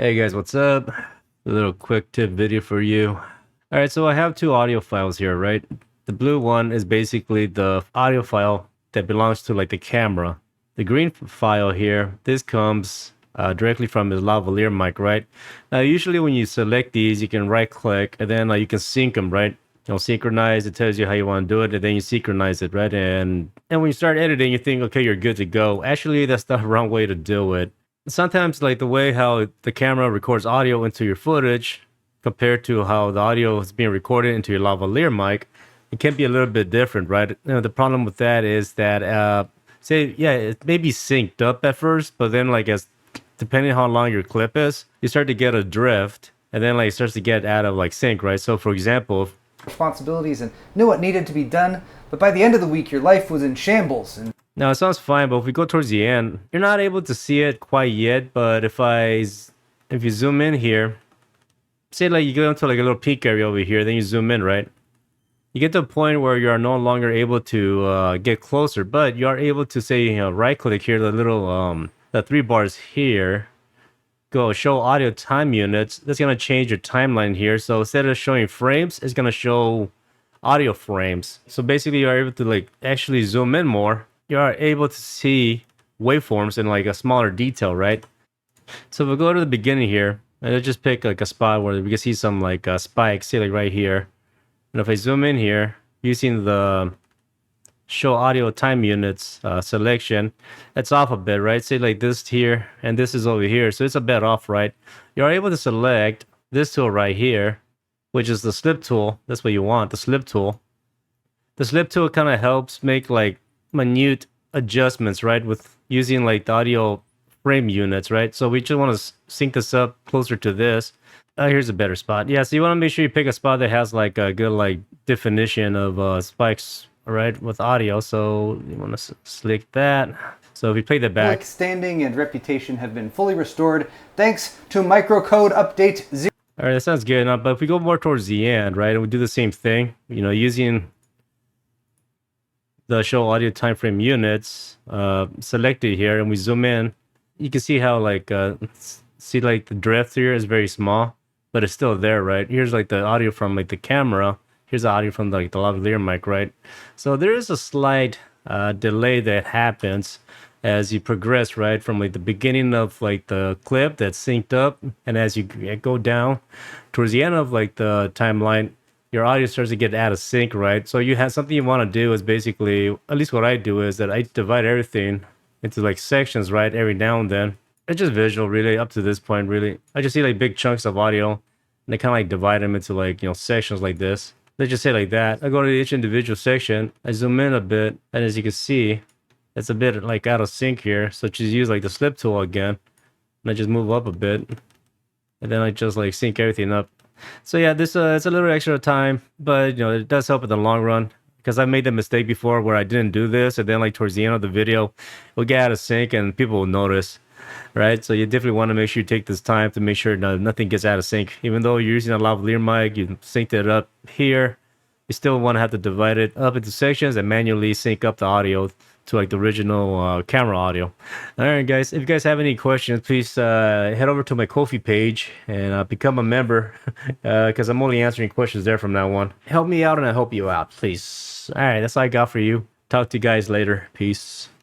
Hey guys, what's up? A little quick tip video for you. All right, so I have two audio files here, right? The blue one is basically the audio file that belongs to like the camera. The green file here, this comes directly from his lavalier mic, right? Now, usually when you select these, you can right click and then you can sync them, right? Synchronize, it tells you how you want to do it, and then you synchronize it, right? And when you start editing, you think, okay, you're good to go. Actually, that's the wrong way to do it. Sometimes like the way how the camera records audio into your footage compared to how the audio is being recorded into your lavalier mic, it can be a little bit different, right? The problem with that is that say yeah, it may be synced up at first, but then like as depending how long your clip is, you start to get a drift, and then like it starts to get out of like sync, right? So for example, responsibilities and knew what needed to be done, but by the end of the week, your life was in shambles. And now it sounds fine, but if we go towards the end, you're not able to see it quite yet. But if you zoom in here, say like you go into like a little peak area over here, then you zoom in, right? You get to a point where you are no longer able to get closer, but you are able to say, right click here, the little the three bars here, go show audio time units. That's gonna change your timeline here. So instead of showing frames, it's gonna show audio frames. So basically you're able to like actually zoom in more. You are able to see waveforms in like a smaller detail, right? So if we go to the beginning here, and let's just pick like a spot where we can see some like spikes, say like right here. And if I zoom in here, using the show audio time units selection, it's off a bit, right? Say like this here, and this is over here. So it's a bit off, right? You're able to select this tool right here, which is the slip tool. That's what you want, the slip tool. The slip tool kind of helps make like minute adjustments, right? With using like the audio frame units, right? So we just want to sync this up closer to this. Here's a better spot. Yeah, so you want to make sure you pick a spot that has like a good like definition of spikes, right, with audio. So you want to select that. So if we play that back, public standing and reputation have been fully restored thanks to microcode update 0. all right, that sounds good. Now, but if we go more towards the end, right, and we do the same thing, using the show audio time frame units selected here, and we zoom in, you can see how like see like the drift here is very small, but it's still there, right? Here's like the audio from like the camera. Here's the audio from like the lavalier mic, right? So there is a slight delay that happens as you progress, right? From like the beginning of like the clip that's synced up, and as you go down towards the end of like the timeline, your audio starts to get out of sync, right? So you have something you want to do is basically, at least what I do is that I divide everything into like sections, right? Every now and then. It's just visual, really, up to this point, really. I just see like big chunks of audio, and they kind of like divide them into like, sections like this. Let's just say like that. I go to each individual section, I zoom in a bit, and as you can see, it's a bit like out of sync here. So just use like the slip tool again, and I just move up a bit, and then I just like sync everything up. So yeah, this it's a little extra time, but it does help in the long run, because I made the mistake before where I didn't do this, and then like towards the end of the video, it'll get out of sync and people will notice, right? So you definitely want to make sure you take this time to make sure nothing gets out of sync. Even though you're using a lavalier mic, you synced it up here, you still want to have to divide it up into sections and manually sync up the audio to like the original camera audio. All right, guys, if you guys have any questions, please head over to my Ko-fi page and become a member, because I'm only answering questions there from now on. Help me out and I help you out, please. All right, that's all I got for you. Talk to you guys later. Peace.